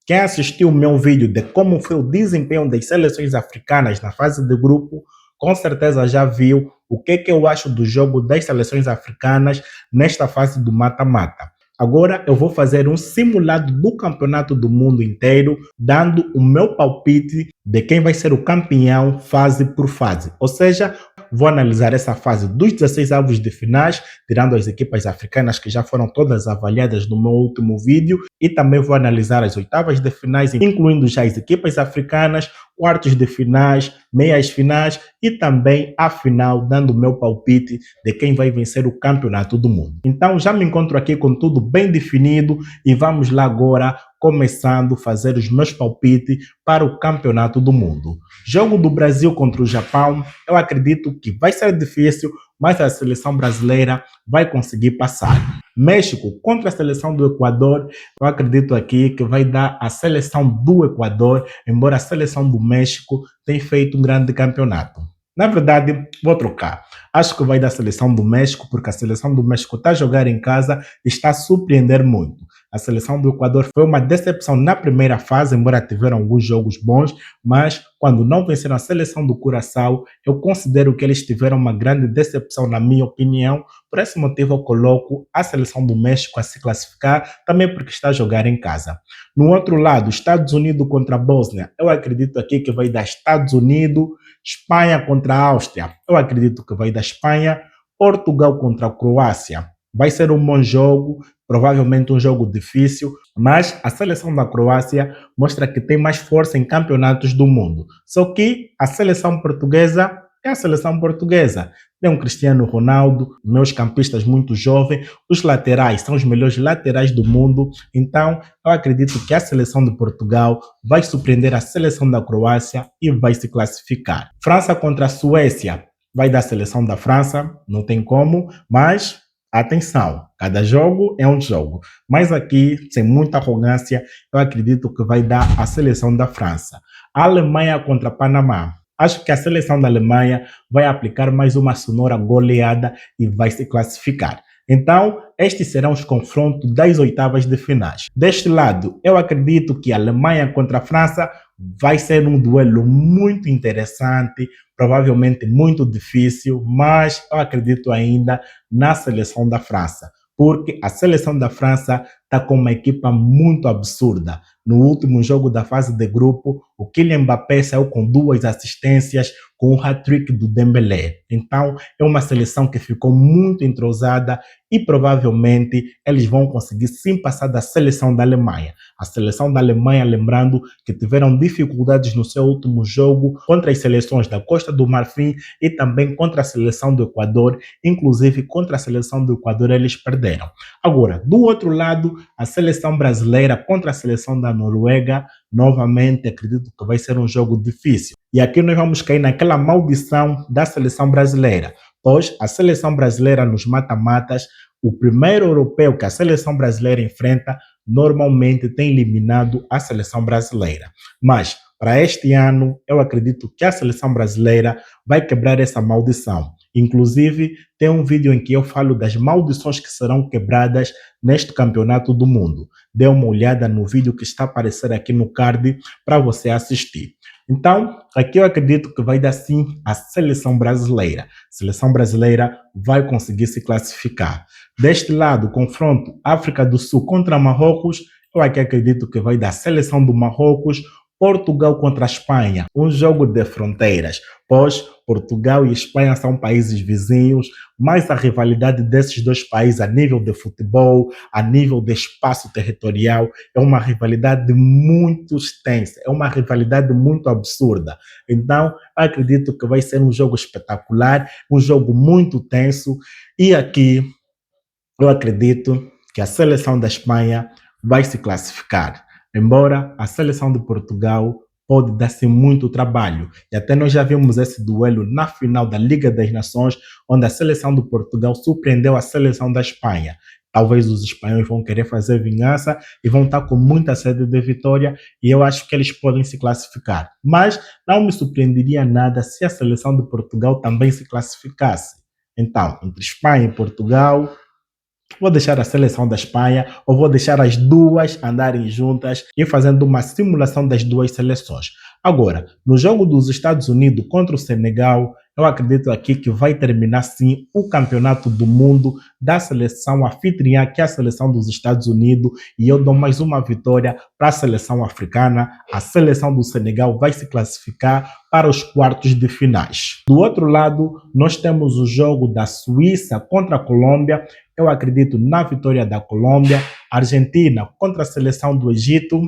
Quem assistiu o meu vídeo de como foi o desempenho das seleções africanas na fase de grupo, com certeza já viu o que eu acho do jogo das seleções africanas nesta fase do mata-mata. Agora eu vou fazer um simulado do campeonato do mundo inteiro, dando o meu palpite de quem vai ser o campeão fase por fase. Ou seja, vou analisar essa fase dos 16 avos de finais, tirando as equipas africanas que já foram todas avaliadas no meu último vídeo, e também vou analisar as oitavas de finais, incluindo já as equipas africanas, quartos de finais, meias finais e também a final, dando o meu palpite de quem vai vencer o campeonato do mundo. Então já me encontro aqui com tudo bem definido e vamos lá agora começando a fazer os meus palpites para o campeonato do mundo. Jogo do Brasil contra o Japão, eu acredito que vai ser difícil, mas a seleção brasileira vai conseguir passar. México contra a seleção do Equador, eu acredito aqui que vai dar a seleção do Equador, embora a seleção do México tenha feito um grande campeonato. Na verdade, vou trocar. Acho que vai dar a seleção do México, porque a seleção do México está a jogar em casa e está a surpreender muito. A seleção do Equador foi uma decepção na primeira fase, embora tiveram alguns jogos bons, mas quando não venceram a seleção do Curaçao, eu considero que eles tiveram uma grande decepção, na minha opinião. Por esse motivo, eu coloco a seleção do México a se classificar, também porque está a jogar em casa. No outro lado, Estados Unidos contra a Bósnia, eu acredito aqui que vai dar Estados Unidos. Espanha contra a Áustria, eu acredito que vai dar Espanha. Portugal contra a Croácia, vai ser um bom jogo, provavelmente um jogo difícil, mas a seleção da Croácia mostra que tem mais força em campeonatos do mundo. Só que a seleção portuguesa é a seleção portuguesa. Tem um Cristiano Ronaldo, meus campistas muito jovens, os laterais são os melhores laterais do mundo, então eu acredito que a seleção de Portugal vai surpreender a seleção da Croácia e vai se classificar. França contra a Suécia, vai dar a seleção da França, não tem como, mas atenção, cada jogo é um jogo. Mas aqui, sem muita arrogância, eu acredito que vai dar a seleção da França. A Alemanha contra Panamá. Acho que a seleção da Alemanha vai aplicar mais uma sonora goleada e vai se classificar. Então, estes serão os confrontos das oitavas de finais. Deste lado, eu acredito que a Alemanha contra a França vai ser um duelo muito interessante, provavelmente muito difícil, mas eu acredito ainda na seleção da França, porque a seleção da França está com uma equipa muito absurda. No último jogo da fase de grupo, o Kylian Mbappé saiu com 2 assistências, com o hat-trick do Dembélé. Então, é uma seleção que ficou muito entrosada e provavelmente eles vão conseguir sim passar da seleção da Alemanha. A seleção da Alemanha, lembrando que tiveram dificuldades no seu último jogo contra as seleções da Costa do Marfim e também contra a seleção do Equador, inclusive contra a seleção do Equador eles perderam. Agora, do outro lado, a seleção brasileira contra a seleção da Noruega, novamente acredito que vai ser um jogo difícil. E aqui nós vamos cair naquela maldição da seleção brasileira, pois a seleção brasileira nos mata-matas, o primeiro europeu que a seleção brasileira enfrenta, normalmente tem eliminado a seleção brasileira. Mas para este ano, eu acredito que a seleção brasileira vai quebrar essa maldição. Inclusive, tem um vídeo em que eu falo das maldições que serão quebradas neste campeonato do mundo. Dê uma olhada no vídeo que está a aparecer aqui no card para você assistir. Então, aqui eu acredito que vai dar sim a seleção brasileira. A seleção brasileira vai conseguir se classificar. Deste lado, confronto África do Sul contra Marrocos, eu aqui acredito que vai dar a seleção do Marrocos. Portugal contra a Espanha, um jogo de fronteiras, pois Portugal e Espanha são países vizinhos, mas a rivalidade desses dois países a nível de futebol, a nível de espaço territorial, é uma rivalidade muito extensa, é uma rivalidade muito absurda. Então, acredito que vai ser um jogo espetacular, um jogo muito tenso, e aqui eu acredito que a seleção da Espanha vai se classificar. Embora a seleção de Portugal pode dar-se muito trabalho. E até nós já vimos esse duelo na final da Liga das Nações, onde a seleção de Portugal surpreendeu a seleção da Espanha. Talvez os espanhóis vão querer fazer vingança e vão estar com muita sede de vitória e eu acho que eles podem se classificar. Mas não me surpreenderia nada se a seleção de Portugal também se classificasse. Então, entre Espanha e Portugal, Vou deixar a seleção da Espanha ou vou deixar as duas andarem juntas e fazendo uma simulação das duas seleções. Agora, no jogo dos Estados Unidos contra o Senegal, eu acredito aqui que vai terminar sim o campeonato do mundo da seleção anfitriã, que é a seleção dos Estados Unidos, e eu dou mais uma vitória para a seleção africana. A seleção do Senegal vai se classificar para os quartos de finais. Do outro lado, nós temos o jogo da Suíça contra a Colômbia. Eu acredito na vitória da Colômbia. Argentina contra a seleção do Egito.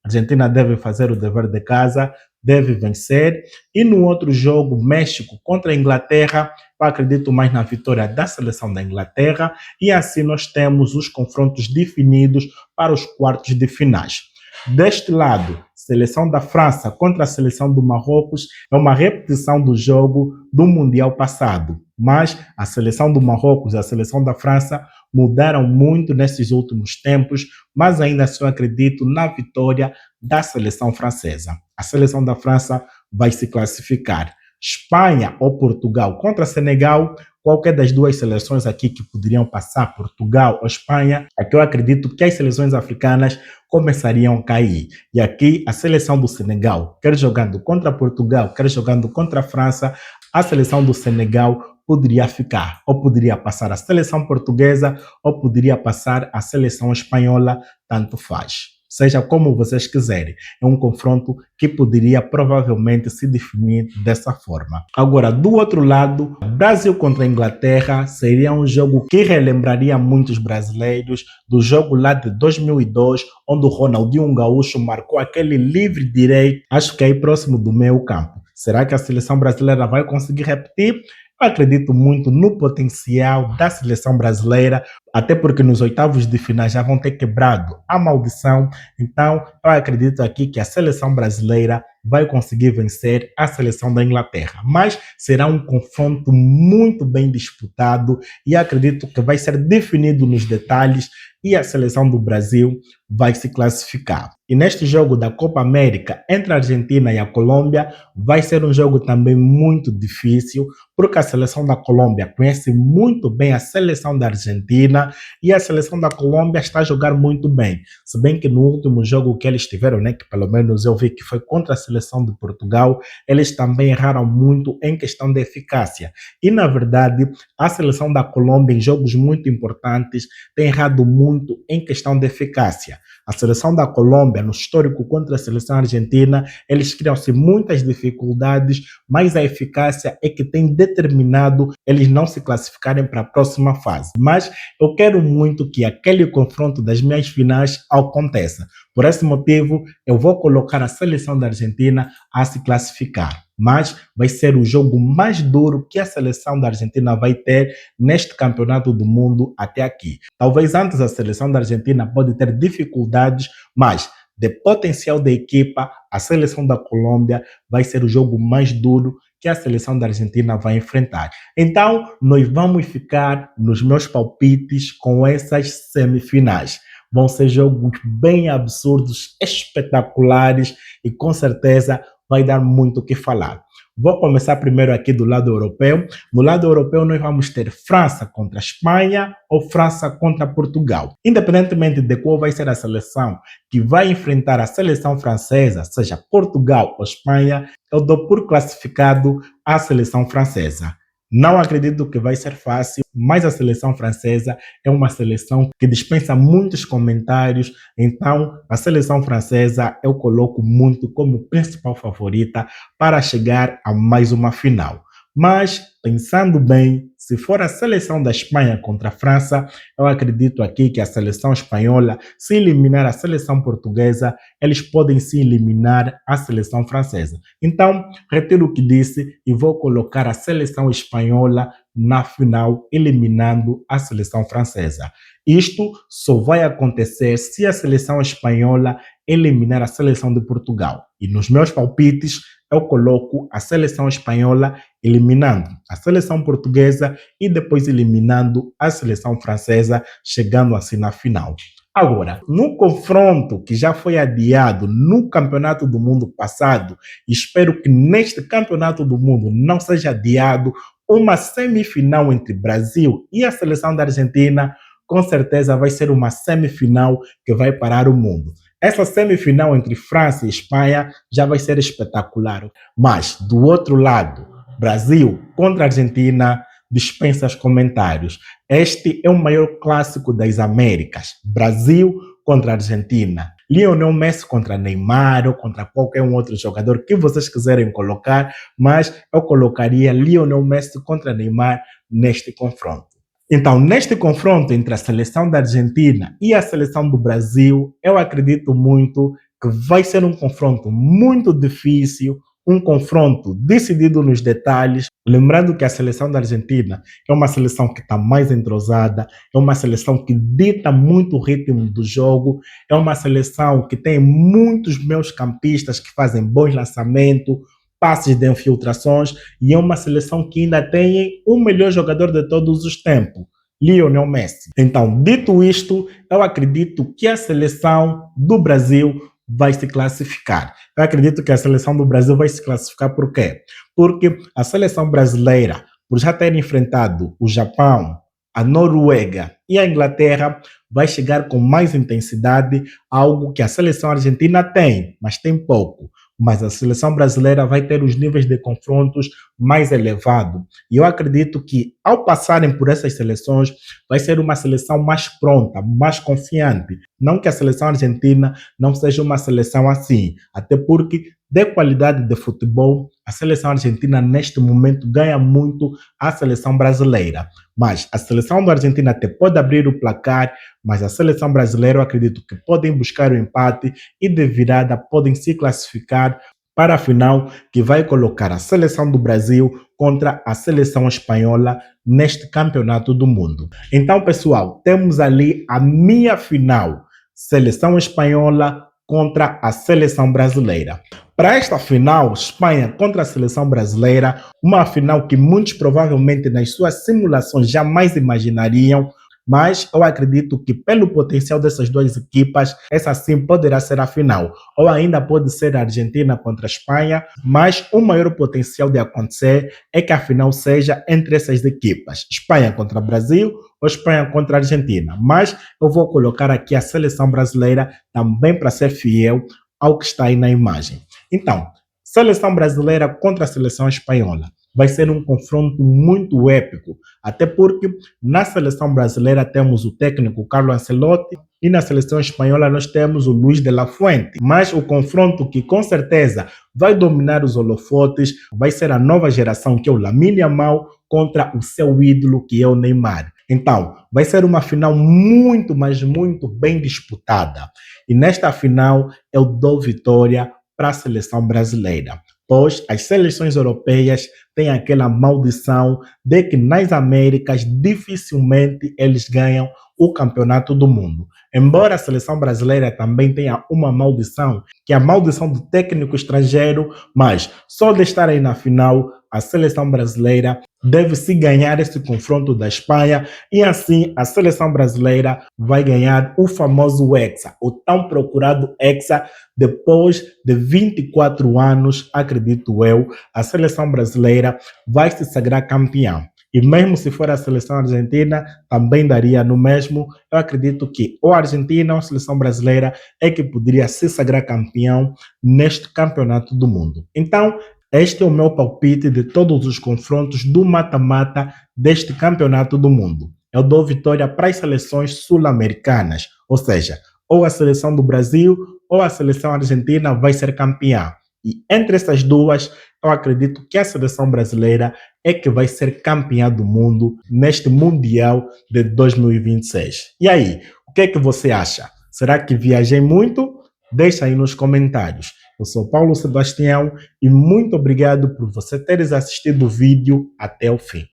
A Argentina deve fazer o dever de casa, deve vencer. E no outro jogo, México contra a Inglaterra, eu acredito mais na vitória da seleção da Inglaterra. E assim nós temos os confrontos definidos para os quartos de finais. Deste lado, seleção da França contra a seleção do Marrocos é uma repetição do jogo do Mundial passado. Mas a seleção do Marrocos e a seleção da França mudaram muito nesses últimos tempos, mas ainda assim eu acredito na vitória da seleção francesa. A seleção da França vai se classificar. Espanha ou Portugal contra Senegal, qualquer das duas seleções aqui que poderiam passar, Portugal ou Espanha, aqui eu acredito que as seleções africanas começariam a cair. E aqui a seleção do Senegal, quer jogando contra Portugal, quer jogando contra a França, a seleção do Senegal poderia ficar, ou poderia passar a seleção portuguesa, ou poderia passar a seleção espanhola, tanto faz. Seja como vocês quiserem. É um confronto que poderia provavelmente se definir dessa forma. Agora, do outro lado, Brasil contra a Inglaterra seria um jogo que relembraria muitos brasileiros do jogo lá de 2002, onde o Ronaldinho Gaúcho marcou aquele livre direito, acho que aí próximo do meio campo. Será que a seleção brasileira vai conseguir repetir? Eu acredito muito no potencial da seleção brasileira, até porque nos oitavos de final já vão ter quebrado a maldição. Então, eu acredito aqui que a seleção brasileira vai conseguir vencer a seleção da Inglaterra. Mas será um confronto muito bem disputado e acredito que vai ser definido nos detalhes e a seleção do Brasil vai se classificar. E neste jogo da Copa América entre a Argentina e a Colômbia vai ser um jogo também muito difícil, porque a seleção da Colômbia conhece muito bem a seleção da Argentina e a seleção da Colômbia está a jogar muito bem. Se bem que no último jogo que eles tiveram, né, que pelo menos eu vi que foi contra a seleção de Portugal, eles também erraram muito em questão de eficácia. E na verdade, a seleção da Colômbia em jogos muito importantes tem errado muito em questão de eficácia. A seleção da Colômbia, no histórico contra a seleção argentina, eles criam-se muitas dificuldades, mas a eficácia é que tem determinado eles não se classificarem para a próxima fase. Mas eu quero muito que aquele confronto das meias finais aconteça. Por esse motivo, eu vou colocar a seleção da Argentina a se classificar. Mas vai ser o jogo mais duro que a seleção da Argentina vai ter neste campeonato do mundo até aqui. Talvez antes a seleção da Argentina pode ter dificuldades, mas de potencial da equipa, a seleção da Colômbia vai ser o jogo mais duro que a seleção da Argentina vai enfrentar. Então, nós vamos ficar nos meus palpites com essas semifinais. Vão ser jogos bem absurdos, espetaculares e com certeza vai dar muito o que falar. Vou começar primeiro aqui do lado europeu. No lado europeu nós vamos ter França contra Espanha ou França contra Portugal. Independentemente de qual vai ser a seleção que vai enfrentar a seleção francesa, seja Portugal ou Espanha, eu dou por classificado a seleção francesa. Não acredito que vai ser fácil, mas a seleção francesa é uma seleção que dispensa muitos comentários, então a seleção francesa eu coloco muito como principal favorita para chegar a mais uma final. Mas, pensando bem, se for a seleção da Espanha contra a França, eu acredito aqui que a seleção espanhola, se eliminar a seleção portuguesa, eles podem se eliminar a seleção francesa. Então, retiro o que disse e vou colocar a seleção espanhola na final, eliminando a seleção francesa. Isto só vai acontecer se a seleção espanhola eliminar a seleção de Portugal. E nos meus palpites, eu coloco a seleção espanhola eliminando a seleção portuguesa e depois eliminando a seleção francesa, chegando assim na final. Agora, no confronto que já foi adiado no Campeonato do Mundo passado, espero que neste Campeonato do Mundo não seja adiado uma semifinal entre Brasil e a seleção da Argentina, com certeza vai ser uma semifinal que vai parar o mundo. Essa semifinal entre França e Espanha já vai ser espetacular. Mas, do outro lado, Brasil contra Argentina, dispensa os comentários. Este é o maior clássico das Américas. Brasil contra Argentina. Lionel Messi contra Neymar ou contra qualquer um outro jogador que vocês quiserem colocar, mas eu colocaria Lionel Messi contra Neymar neste confronto. Então, neste confronto entre a seleção da Argentina e a seleção do Brasil, eu acredito muito que vai ser um confronto muito difícil, um confronto decidido nos detalhes. Lembrando que a seleção da Argentina é uma seleção que está mais entrosada, é uma seleção que dita muito o ritmo do jogo, é uma seleção que tem muitos meus campistas que fazem bons lançamentos, passes de infiltrações, e é uma seleção que ainda tem o melhor jogador de todos os tempos, Lionel Messi. Então, dito isto, eu acredito que a seleção do Brasil vai se classificar. Eu acredito que a seleção do Brasil vai se classificar por quê? Porque a seleção brasileira, por já ter enfrentado o Japão, a Noruega e a Inglaterra, vai chegar com mais intensidade, algo que a seleção argentina tem, mas tem pouco. Mas a seleção brasileira vai ter os níveis de confrontos mais elevados. E eu acredito que, ao passarem por essas seleções, vai ser uma seleção mais pronta, mais confiante. Não que a seleção argentina não seja uma seleção assim, até porque, de qualidade de futebol, a seleção argentina neste momento ganha muito a seleção brasileira. Mas a seleção da Argentina até pode abrir o placar, mas a seleção brasileira eu acredito que podem buscar o empate e de virada podem se classificar para a final, que vai colocar a seleção do Brasil contra a seleção espanhola neste campeonato do mundo. Então, pessoal, temos ali a meia final, seleção espanhola contra a seleção brasileira. Para esta final, Espanha contra a seleção brasileira, uma final que muitos provavelmente nas suas simulações jamais imaginariam, mas eu acredito que pelo potencial dessas duas equipas, essa sim poderá ser a final. Ou ainda pode ser a Argentina contra a Espanha, mas o maior potencial de acontecer é que a final seja entre essas equipas. Espanha contra o Brasil ou Espanha contra a Argentina. Mas eu vou colocar aqui a seleção brasileira também para ser fiel ao que está aí na imagem. Então, seleção brasileira contra a seleção espanhola. Vai ser um confronto muito épico, até porque na seleção brasileira temos o técnico Carlo Ancelotti e na seleção espanhola nós temos o Luis de la Fuente. Mas o confronto que com certeza vai dominar os holofotes vai ser a nova geração, que é o Lamine Yamal contra o seu ídolo, que é o Neymar. Então, vai ser uma final muito, mas muito bem disputada. E nesta final eu dou vitória para a seleção brasileira, pois as seleções europeias têm aquela maldição de que nas Américas dificilmente eles ganham o campeonato do mundo. Embora a seleção brasileira também tenha uma maldição, que é a maldição do técnico estrangeiro, mas só de estar aí na final, a seleção brasileira deve se ganhar esse confronto da Espanha e assim a seleção brasileira vai ganhar o famoso Hexa, o tão procurado Hexa. Depois de 24 anos, acredito eu, a seleção brasileira vai se sagrar campeã. E mesmo se for a seleção argentina, também daria no mesmo. Eu acredito que ou a Argentina ou a seleção brasileira é que poderia se sagrar campeão neste campeonato do mundo. Então, este é o meu palpite de todos os confrontos do mata-mata deste campeonato do mundo. Eu dou vitória para as seleções sul-americanas, ou seja, ou a seleção do Brasil ou a seleção argentina vai ser campeã. E entre essas duas, eu acredito que a seleção brasileira é que vai ser campeã do mundo neste Mundial de 2026. E aí, o que é que você acha? Será que viajei muito? Deixa aí nos comentários. Eu sou Paulo Sebastião e muito obrigado por você teres assistido o vídeo até o fim.